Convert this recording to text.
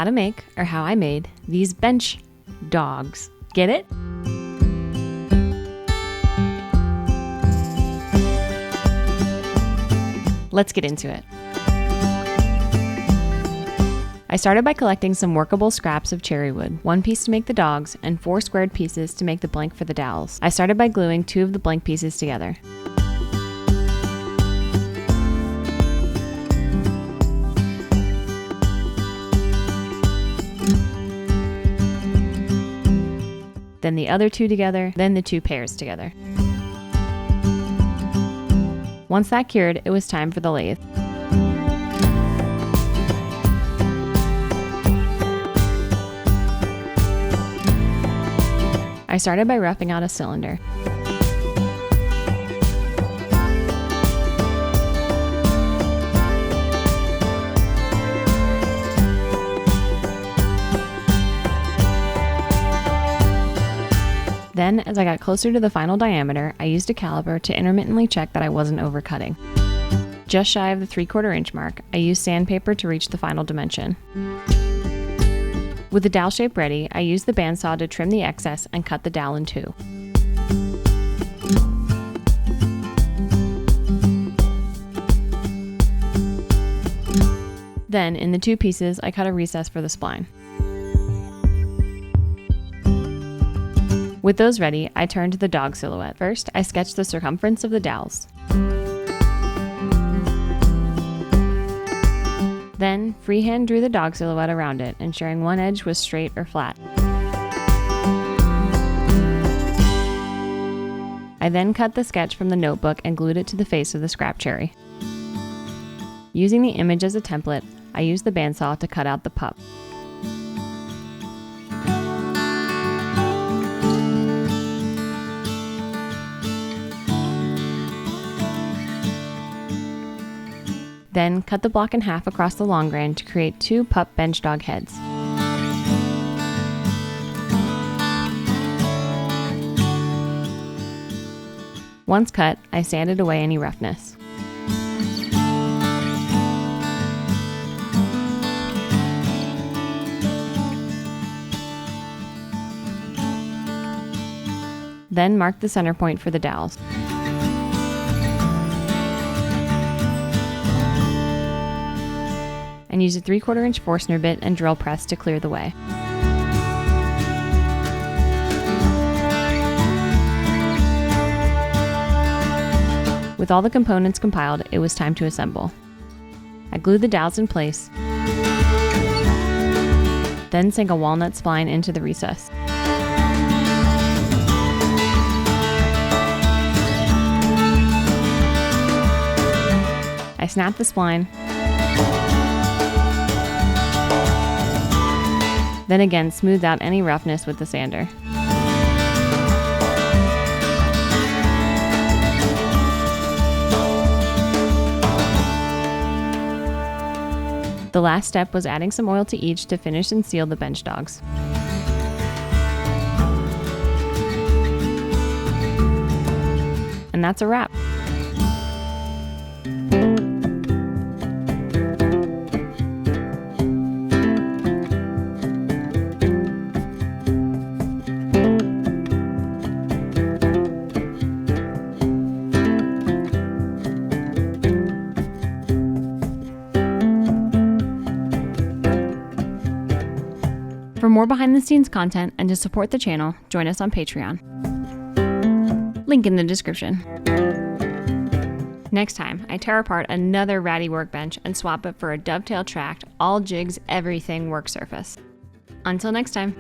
how to make, or how I made, these bench dogs. Get it? Let's get into it. I started by collecting some workable scraps of cherry wood, 1 piece to make the dogs, and 4 squared pieces to make the blank for the dowels. I started by gluing 2 of the blank pieces together. Then the other 2 together, then the 2 pairs together. Once that cured, it was time for the lathe. I started by roughing out a cylinder. Then, as I got closer to the final diameter, I used a caliper to intermittently check that I wasn't overcutting. Just shy of the 3/4 inch mark, I used sandpaper to reach the final dimension. With the dowel shape ready, I used the bandsaw to trim the excess and cut the dowel in 2. Then, in the 2 pieces, I cut a recess for the spline. With those ready, I turned to the dog silhouette. First, I sketched the circumference of the dowels. Then, freehand drew the dog silhouette around it, ensuring one edge was straight or flat. I then cut the sketch from the notebook and glued it to the face of the scrap cherry. Using the image as a template, I used the bandsaw to cut out the pup. Then cut the block in half across the long grain to create 2 pup bench dog heads. Once cut, I sanded away any roughness. Then marked the center point for the dowels. And use a 3/4 inch Forstner bit and drill press to clear the way. With all the components compiled, it was time to assemble. I glued the dowels in place, then sank a walnut spline into the recess. I snapped the spline, then again smoothed out any roughness with the sander. The last step was adding some oil to each to finish and seal the bench dogs. And that's a wrap. For more behind-the-scenes content and to support the channel, join us on Patreon. Link in the description. Next time, I tear apart another ratty workbench and swap it for a dovetail tracked, all jigs, everything work surface. Until next time.